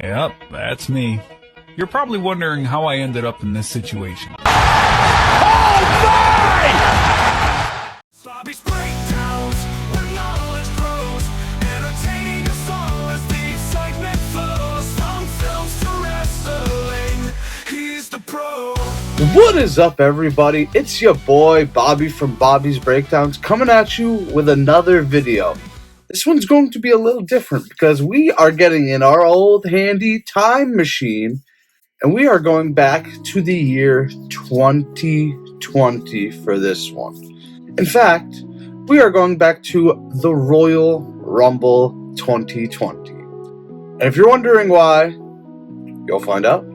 Yep, that's me. You're probably wondering how I ended up in this situation. Bobby's breakdowns, where knowledge grows, entertaining us all as the excitement flows. From films to wrestling, he's the pro. What is up, everybody? It's your boy Bobby from Bobby's Breakdowns coming at you with another video. This one's going to be a little different because we are getting in our old handy time machine and we are going back to the year 2020 for this one. In fact, we are going back to the Royal Rumble 2020. And if you're wondering why, you'll find out.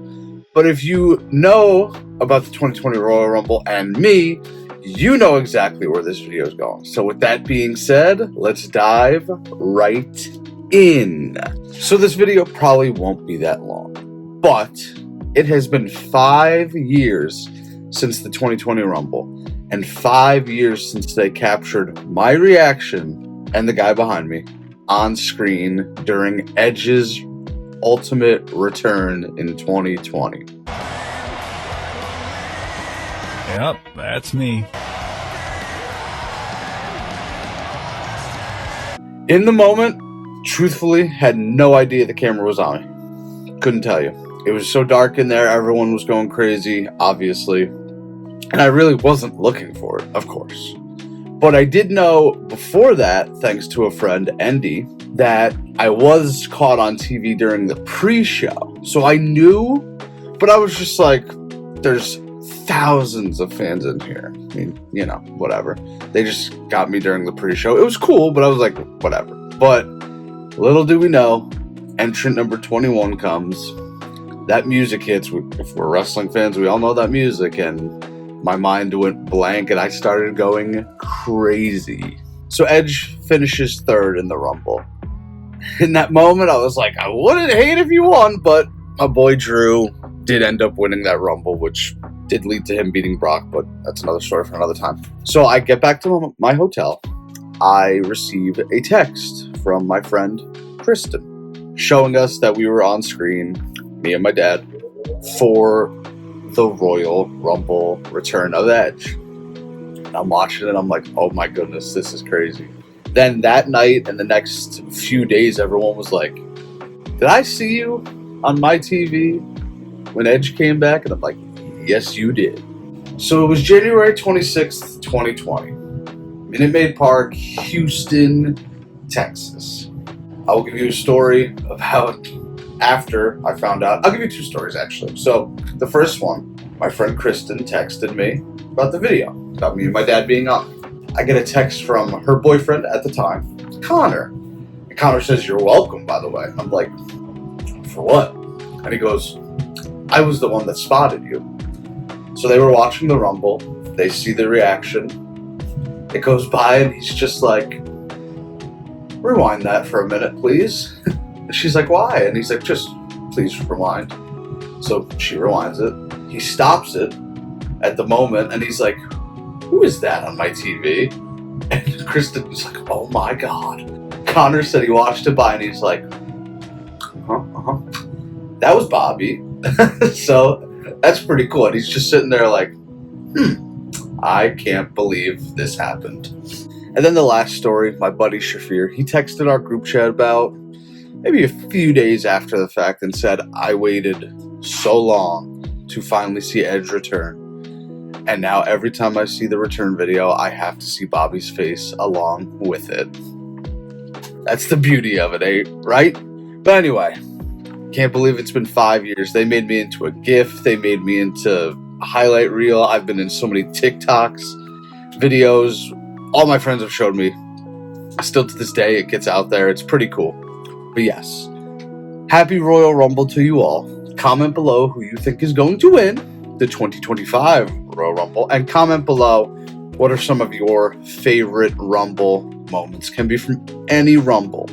But if you know about the 2020 Royal Rumble and me, you know exactly where this video is going. So with that being said, let's dive right in. So this video probably won't be that long, but it has been 5 years since the 2020 Rumble and 5 years since they captured my reaction and the guy behind me on screen during Edge's ultimate return in 2020. Yep, that's me. In the moment, truthfully, had no idea the camera was on me. Couldn't tell you. It was so dark in there, everyone was going crazy, obviously. And I really wasn't looking for it, of course. But I did know before that, thanks to a friend, Andy, that I was caught on TV during the pre-show. So I knew, but I was just like, there's thousands of fans in here. I mean, you know, whatever. They just got me during the pre-show. It was cool, but I was like, whatever. But little do we know, entrant number 21 comes. That music hits. If we're wrestling fans, we all know that music, and my mind went blank and I started going crazy. So Edge finishes third in the Rumble. In that moment, I was like, I wouldn't hate if you won, but my boy Drew did end up winning that Rumble, which did lead to him beating Brock, but that's another story for another time. So I get back to my hotel. I receive a text from my friend Kristen showing us that we were on screen, me and my dad, for the Royal Rumble return of Edge. And I'm watching it, I'm like, oh my goodness, this is crazy. Then that night and the next few days, everyone was like, did I see you on my TV when Edge came back? And I'm like, yes, you did. So it was January 26th, 2020. Minute Maid Park, Houston, Texas. I will give you a story about after I found out. I'll give you two stories, actually. So the first one, my friend Kristen texted me about the video, about me and my dad being on. I get a text from her boyfriend at the time, Connor. And Connor says, you're welcome, by the way. I'm like, for what? And he goes, I was the one that spotted you. So they were watching the Rumble. They see the reaction. It goes by and he's just like, rewind that for a minute, please. And she's like, why? And he's like, just please rewind. So she rewinds it. He stops it at the moment and he's like, who is that on my TV? And Kristen was like, oh my God. Connor said he watched it by and he's like, that was Bobby. So that's pretty cool. And he's just sitting there like, I can't believe this happened. And then the last story, my buddy Shafir, he texted our group chat about maybe a few days after the fact and said, I waited so long to finally see Edge return. And now every time I see the return video, I have to see Bobby's face along with it. That's the beauty of it, eh? Right? But anyway, can't believe it's been 5 years. They made me into a GIF. They made me into a highlight reel. I've been in so many TikToks, videos. All my friends have showed me. Still to this day, it gets out there. It's pretty cool. But yes, happy Royal Rumble to you all. Comment below who you think is going to win the 2025 Royal Rumble. And comment below what are some of your favorite Rumble moments. Can be from any Rumble.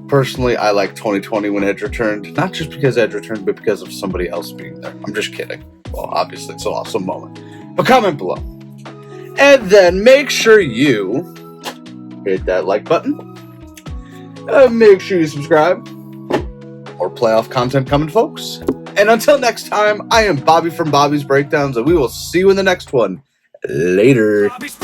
Personally, I like 2020 when Edge returned. Not just because Edge returned, but because of somebody else being there. I'm just kidding. Well, obviously, it's an awesome moment. But comment below. And then make sure you hit that like button. Make sure you subscribe. More playoff content coming, folks. And until next time, I am Bobby from Bobby's Breakdowns, and we will see you in the next one. Later. Bobby's